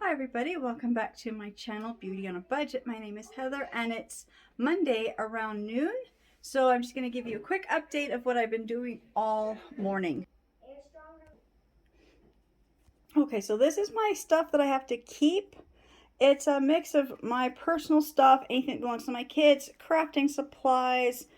Hi everybody, welcome back to my channel, Beauty on a Budget. My name is Heather and it's Monday around noon. So I'm just going to give you a quick update of what I've been doing all morning. Okay, so this is my stuff that I have to keep. It's a mix of my personal stuff, anything that belongs to my kids, crafting supplies,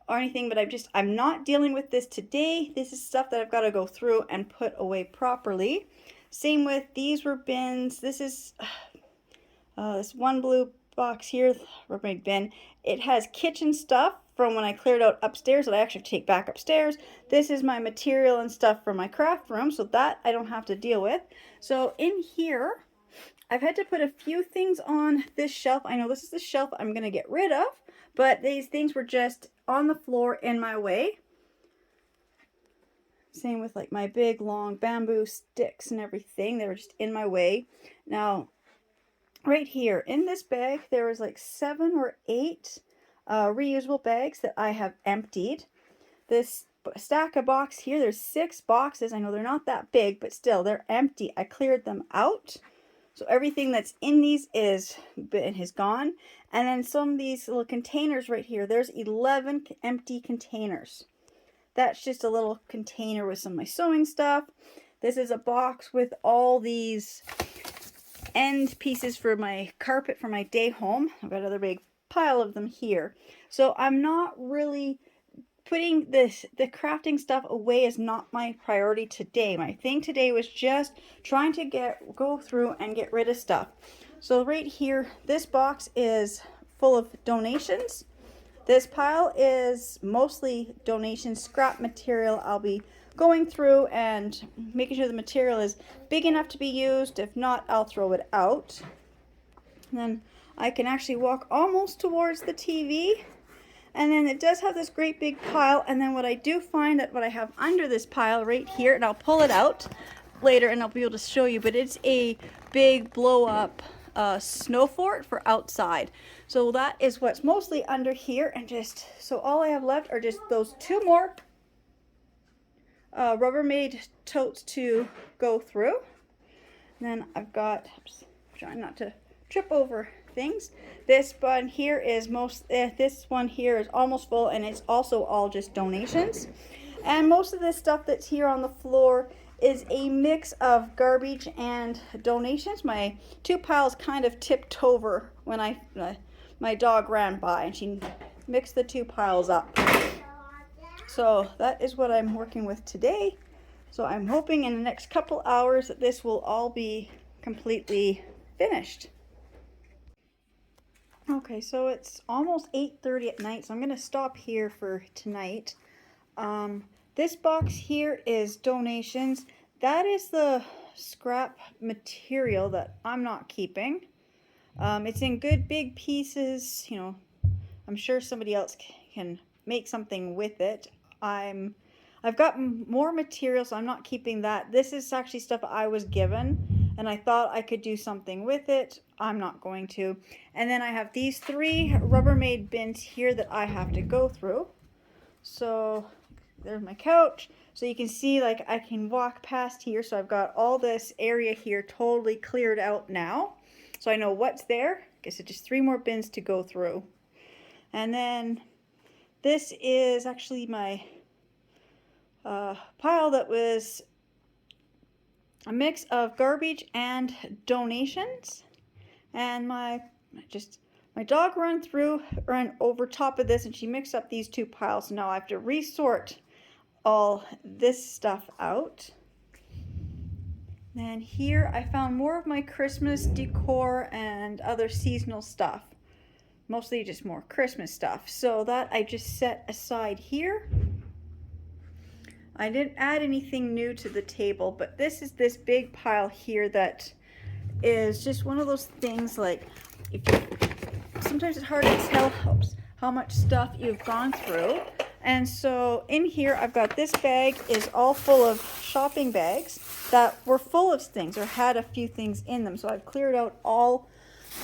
or anything, but I'm not dealing with this today. This is stuff that I've got to go through and put away properly. Same with these were bins. This is this one blue box here, Rubbermaid bin. It has kitchen stuff from when I cleared out upstairs that I actually take back upstairs. This is my material and stuff for my craft room, so that I don't have to deal with. So in here, I've had to put a few things on this shelf. I know this is the shelf I'm going to get rid of, but these things were just on the floor in my way. Same with like my big long bamboo sticks and everything. They were just in my way. Now, right here in this bag, there was like 7 or 8 reusable bags that I have emptied. This stack of box here, there's 6 boxes. I know they're not that big, but still, they're empty. I cleared them out. So everything that's in these is gone. And then some of these little containers right here, there's 11 empty containers. That's just a little container with some of my sewing stuff. This is a box with all these end pieces for my carpet for my day home. I've got another big pile of them here. So I'm not really putting the crafting stuff away is not my priority today. My thing today was just trying to go through and get rid of stuff. So right here, this box is full of donations. This pile is mostly donation scrap material. I'll be going through and making sure the material is big enough to be used. If not, I'll throw it out. And then I can actually walk almost towards the TV. And then it does have this great big pile. And then what I do find that what I have under this pile right here, and I'll pull it out later and I'll be able to show you, but it's a big blow up snow fort for outside. So that is what's mostly under here, and so all I have left are just those 2 more Rubbermaid totes to go through. And then I've got, trying not to trip over things. This one here is this one here is almost full, and it's also all just donations. And most of this stuff that's here on the floor is a mix of garbage and donations. My 2 piles kind of tipped over when my dog ran by, and she mixed the 2 piles up. So that is what I'm working with today. So I'm hoping in the next couple hours that this will all be completely finished. Okay, so it's almost 8:30 at night, so I'm going to stop here for tonight. This box here is donations. That is the scrap material that I'm not keeping. It's in good big pieces. You know, I'm sure somebody else can make something with it. I've got more material, so I'm not keeping that. This is actually stuff I was given, and I thought I could do something with it. I'm not going to. And then I have these 3 Rubbermaid bins here that I have to go through. So there's my couch. So you can see, like, I can walk past here. So I've got all this area here totally cleared out now. So I know what's there. I guess it's just 3 more bins to go through. And then this is actually my pile that was a mix of garbage and donations. And my dog ran over top of this, and she mixed up these 2 piles. So now I have to resort all this stuff out. And here I found more of my Christmas decor and other seasonal stuff. Mostly just more Christmas stuff. So that I just set aside here. I didn't add anything new to the table, but this is this big pile here that is just one of those things, like, sometimes it's hard to tell how much stuff you've gone through. And so in here I've got this bag is all full of shopping bags that were full of things or had a few things in them. So I've cleared out all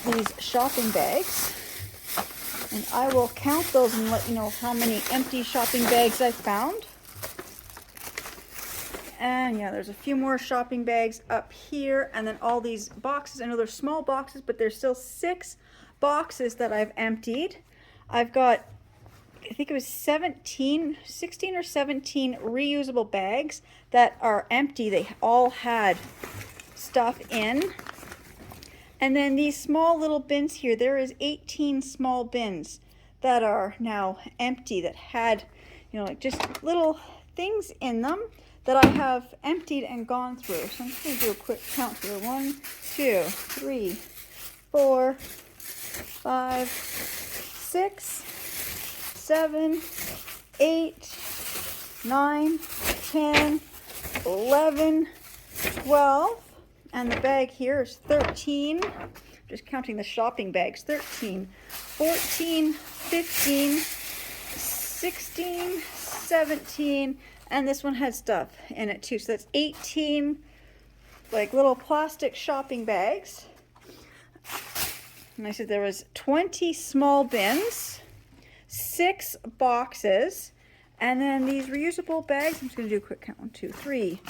these shopping bags, and I will count those and let you know how many empty shopping bags I found. And yeah, there's a few more shopping bags up here, and then all these boxes. I know they're small boxes, but there's still 6 boxes that I've emptied. I've got, I think it was 16 or 17 reusable bags that are empty. They all had stuff in. And then these small little bins here, there is 18 small bins that are now empty that had, you know, like just little things in them that I have emptied and gone through. So I'm just going to do a quick count here. 1, 2, 3, 4, 5, 6, 7, 8, 9, 10, 11, 12. And the bag here is 13. Just counting the shopping bags. 13, 14, 15, 16, 17, and this one has stuff in it too. So that's 18 like little plastic shopping bags. And I said there was 20 small bins, 6 boxes, and then these reusable bags. I'm just going to do a quick count. 1, 2, 3,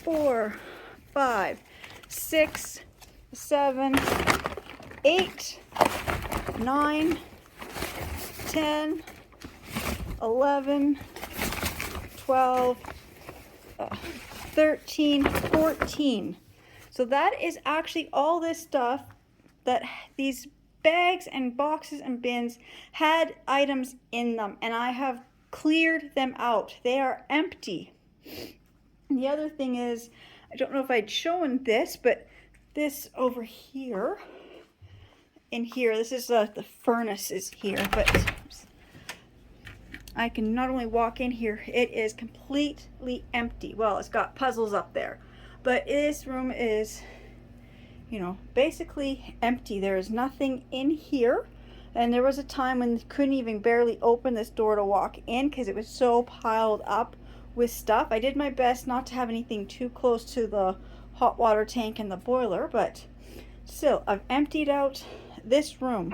4, 5, 6, 7, 8, 9, 10, 11, 12, 13, 14. So that is actually all this stuff that these bags and boxes and bins had items in them, and I have cleared them out. They are empty. And the other thing is, I don't know if I'd shown this, but this over here, in here, this is the furnace is here, but I can not only walk in here, it is completely empty. Well, it's got puzzles up there, but this room is, you know, basically empty. There is nothing in here, and there was a time when you couldn't even barely open this door to walk in because it was so piled up with stuff. I did my best not to have anything too close to the hot water tank and the boiler, but still, I've emptied out this room.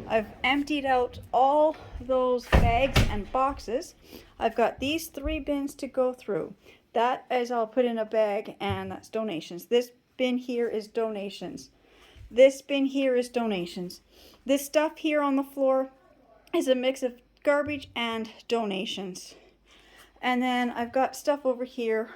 I've emptied out all those bags and boxes. I've got these 3 bins to go through. That is, I'll put in a bag, and that's donations. This bin here is donations. This bin here is donations. This stuff here on the floor is a mix of garbage and donations. And then I've got stuff over here.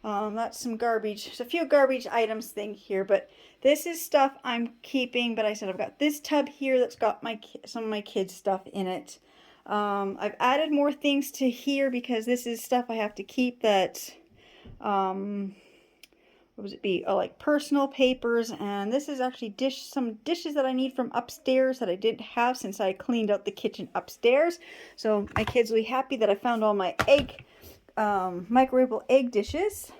That's some garbage. There's a few garbage items thing here, but this is stuff I'm keeping. But I said I've got this tub here that's got some of my kids' stuff in it. I've added more things to here because this is stuff I have to keep that, what would it be? Oh, like personal papers. And this is actually some dishes that I need from upstairs that I didn't have since I cleaned out the kitchen upstairs. So my kids will be happy that I found all my microwavable egg dishes.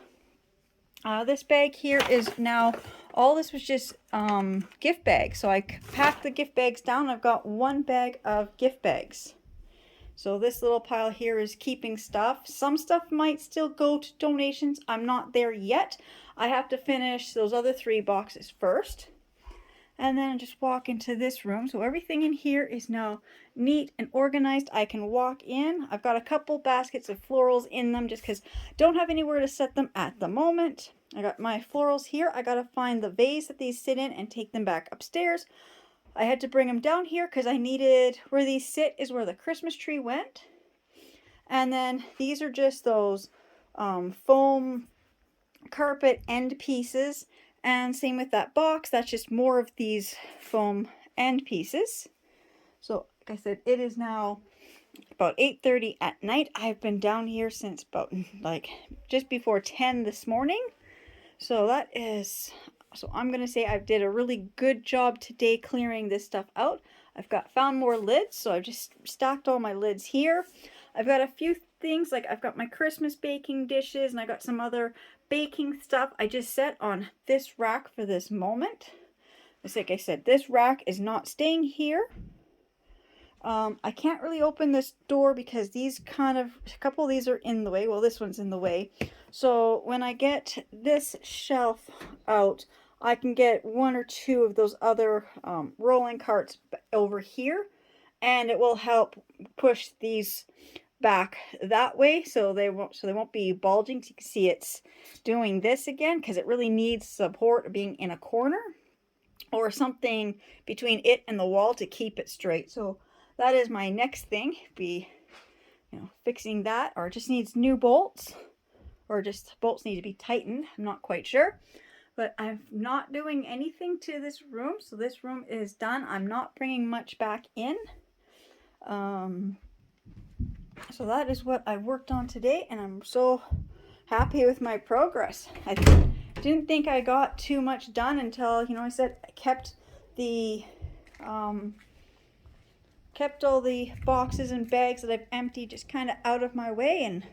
This bag here is now, all this was just gift bags. So I packed the gift bags down. I've got 1 bag of gift bags. So this little pile here is keeping stuff. Some stuff might still go to donations. I'm not there yet. I have to finish those other 3 boxes first. And then just walk into this room. So everything in here is now neat and organized. I can walk in. I've got a couple baskets of florals in them just because I don't have anywhere to set them at the moment. I got my florals here. I got to find the vase that these sit in and take them back upstairs. I had to bring them down here because I needed, where these sit is where the Christmas tree went. And then these are just those foam carpet end pieces. And same with that box, that's just more of these foam end pieces. So like I said, it is now about 8:30 at night. I've been down here since about like just before 10 this morning. So that is, so I'm going to say I did a really good job today clearing this stuff out. I've found more lids, so I've just stacked all my lids here. I've got a few things, like I've got my Christmas baking dishes, and I got some other baking stuff I just set on this rack for this moment. Just like I said, this rack is not staying here. I can't really open this door because these a couple of these are in the way. Well, this one's in the way. So when I get this shelf out, I can get 1 or 2 of those other rolling carts over here, and it will help push these back that way, so they won't be bulging. So you can see it's doing this again because it really needs support being in a corner or something between it and the wall to keep it straight. So that is my next thing, be fixing that, or it just needs new bolts, or just bolts need to be tightened. I'm not quite sure, but I'm not doing anything to this room, so this room is done. I'm not bringing much back in. So that is what I worked on today, and I'm so happy with my progress. I didn't think I got too much done until, I said I kept all the boxes and bags that I've emptied just kind of out of my way. And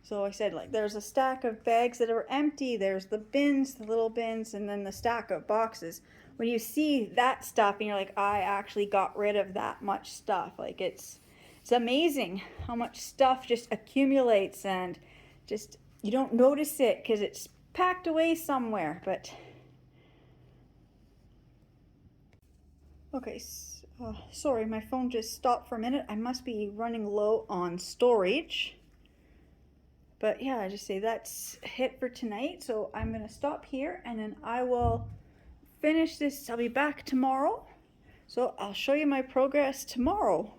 so I said, like, there's a stack of bags that are empty, there's the bins, the little bins, and then the stack of boxes. When you see that stuff and you're like, I actually got rid of that much stuff, like it's amazing how much stuff just accumulates, and just you don't notice it because it's packed away somewhere. But okay, sorry, my phone just stopped for a minute. I must be running low on storage. But yeah, I just say that's it for tonight. So I'm going to stop here, and then I will finish this. I'll be back tomorrow. So I'll show you my progress tomorrow.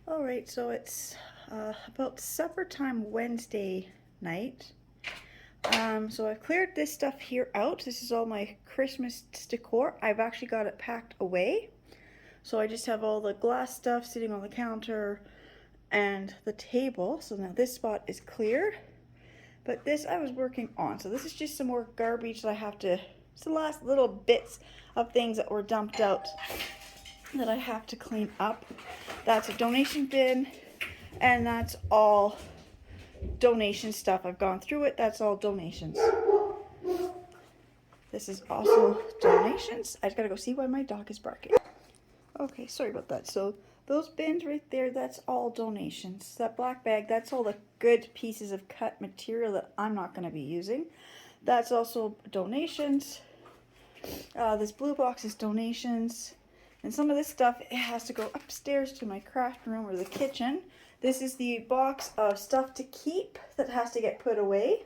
All right, so it's about supper time Wednesday night. So I've cleared this stuff here out. This is all my Christmas decor. I've actually got it packed away. So I just have all the glass stuff sitting on the counter and the table. So now this spot is cleared. But this I was working on. So this is just some more garbage that I have to, it's the last little bits of things that were dumped out that I have to clean up. That's a donation bin, and that's all donation stuff. I've gone through it. That's all donations. This is also donations. I just gotta go see why my dog is barking. Okay, sorry about that. So those bins right there, that's all donations. That black bag, that's all the good pieces of cut material that I'm not going to be using. That's also donations. This blue box is donations. And some of this stuff, it has to go upstairs to my craft room or the kitchen. This is the box of stuff to keep that has to get put away.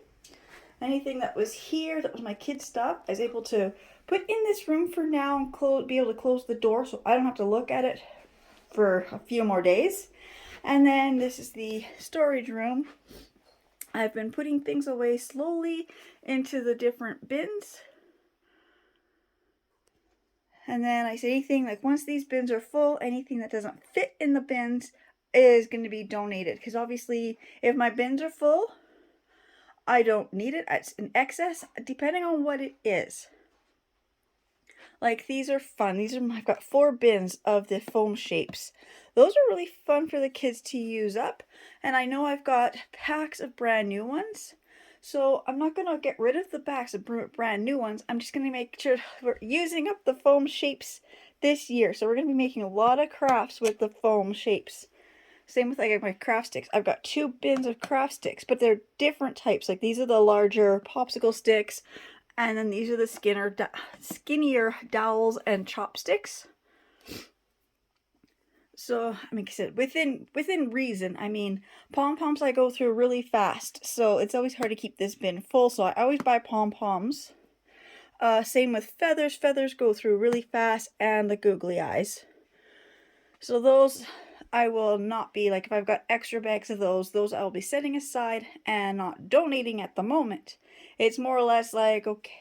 Anything that was here, that was my kids' stuff, I was able to put in this room for now and be able to close the door so I don't have to look at it for a few more days. And then this is the storage room. I've been putting things away slowly into the different bins. And then I say anything, like once these bins are full, anything that doesn't fit in the bins is going to be donated. Because obviously, if my bins are full, I don't need it. It's an excess, depending on what it is. Like these are fun. I've got 4 bins of the foam shapes. Those are really fun for the kids to use up. And I know I've got packs of brand new ones. So I'm not going to get rid of the packs of brand new ones. I'm just going to make sure we're using up the foam shapes this year. So we're going to be making a lot of crafts with the foam shapes. Same with like my craft sticks. I've got 2 bins of craft sticks, but they're different types. Like these are the larger popsicle sticks. And then these are the skinnier dowels and chopsticks. So, I mean, like I said, within reason. I mean, pom-poms I go through really fast. So it's always hard to keep this bin full. So I always buy pom-poms. Same with feathers. Feathers go through really fast. And the googly eyes. So those I will not be, like if I've got extra bags of those I will be setting aside and not donating at the moment. It's more or less like, okay,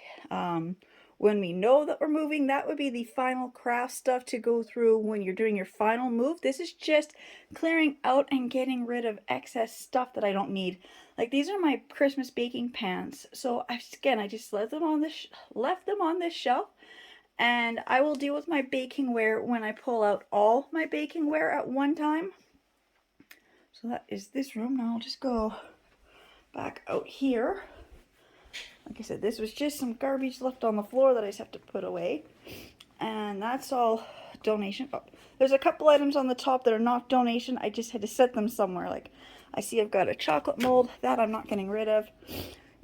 when we know that we're moving, that would be the final craft stuff to go through when you're doing your final move. This is just clearing out and getting rid of excess stuff that I don't need. Like these are my Christmas baking pans. So I just left them on this shelf. And I will deal with my baking ware when I pull out all my baking ware at one time. So that is this room. Now I'll just go back out here. Like I said, this was just some garbage left on the floor that I just have to put away. And that's all donation. Oh, there's a couple items on the top that are not donation. I just had to set them somewhere. Like I see I've got a chocolate mold that I'm not getting rid of.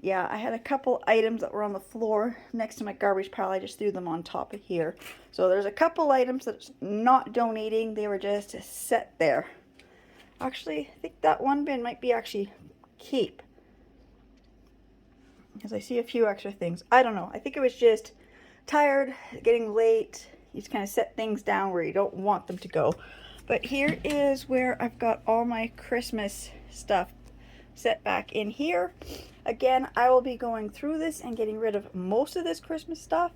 Yeah, I had a couple items that were on the floor next to my garbage pile. I just threw them on top of here. So there's a couple items that's not donating. They were just set there. Actually, I think that one bin might be actually keep. Because I see a few extra things. I don't know. I think it was just tired, getting late. You just kind of set things down where you don't want them to go. But here is where I've got all my Christmas stuff set back in here. Again, I will be going through this and getting rid of most of this Christmas stuff,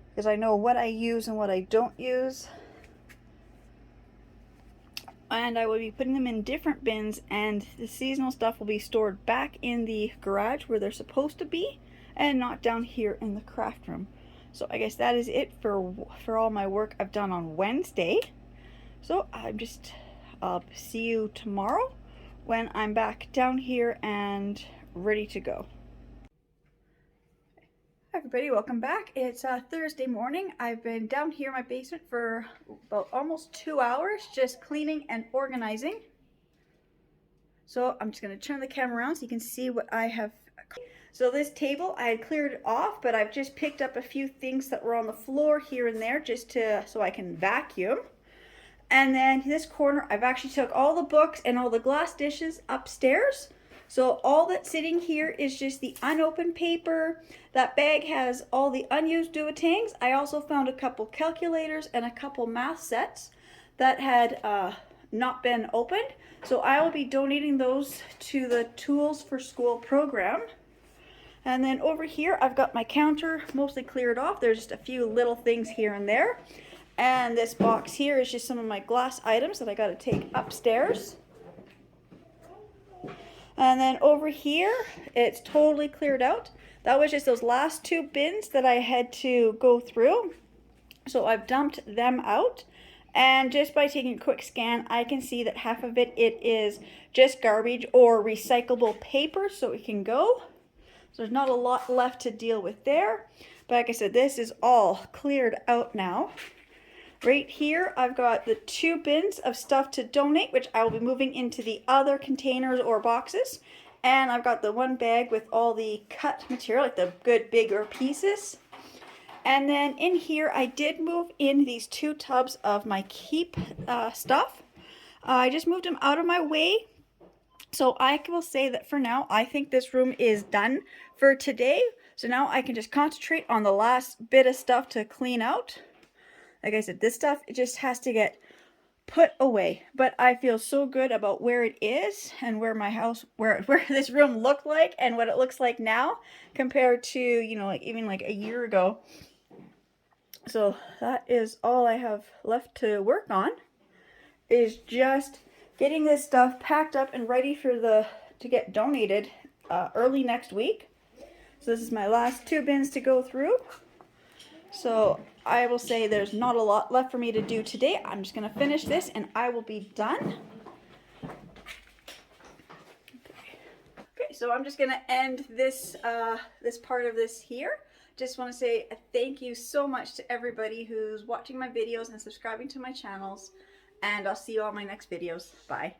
because I know what I use and what I don't use. And I will be putting them in different bins, and the seasonal stuff will be stored back in the garage where they're supposed to be, and not down here in the craft room. So I guess that is it for all my work I've done on Wednesday. So I'll see you tomorrow when I'm back down here and ready to go. Hi everybody, welcome back. It's Thursday morning. I've been down here in my basement for about almost 2 hours just cleaning and organizing. So I'm just going to turn the camera around so you can see what I have. So this table, I had cleared it off, but I've just picked up a few things that were on the floor here and there just so I can vacuum. And then this corner, I've actually took all the books and all the glass dishes upstairs. So all that's sitting here is just the unopened paper. That bag has all the unused duotangs. I also found a couple calculators and a couple math sets that had not been opened. So I will be donating those to the Tools for School program. And then over here, I've got my counter mostly cleared off. There's just a few little things here and there. And this box here is just some of my glass items that I got to take upstairs. And then over here, it's totally cleared out. That was just those last 2 bins that I had to go through. So I've dumped them out. And just by taking a quick scan, I can see that half of it is just garbage or recyclable paper, so it can go. So there's not a lot left to deal with there. But like I said, this is all cleared out now. Right here, I've got the 2 bins of stuff to donate, which I will be moving into the other containers or boxes. And I've got the 1 bag with all the cut material, like the good bigger pieces. And then in here, I did move in these 2 tubs of my keep stuff. I just moved them out of my way. So I will say that for now, I think this room is done for today. So now I can just concentrate on the last bit of stuff to clean out. Like I said, this stuff, it just has to get put away. But I feel so good about where it is and where my house, where this room looked like and what it looks like now compared to, you know, like even like a year ago. So that is all I have left to work on, is just getting this stuff packed up and ready for to get donated early next week. So this is my last 2 bins to go through. So I will say there's not a lot left for me to do today. I'm just going to finish this and I will be done. Okay, so I'm just going to end this this part of this here. Just want to say a thank you so much to everybody who's watching my videos and subscribing to my channels. And I'll see you on my next videos. Bye.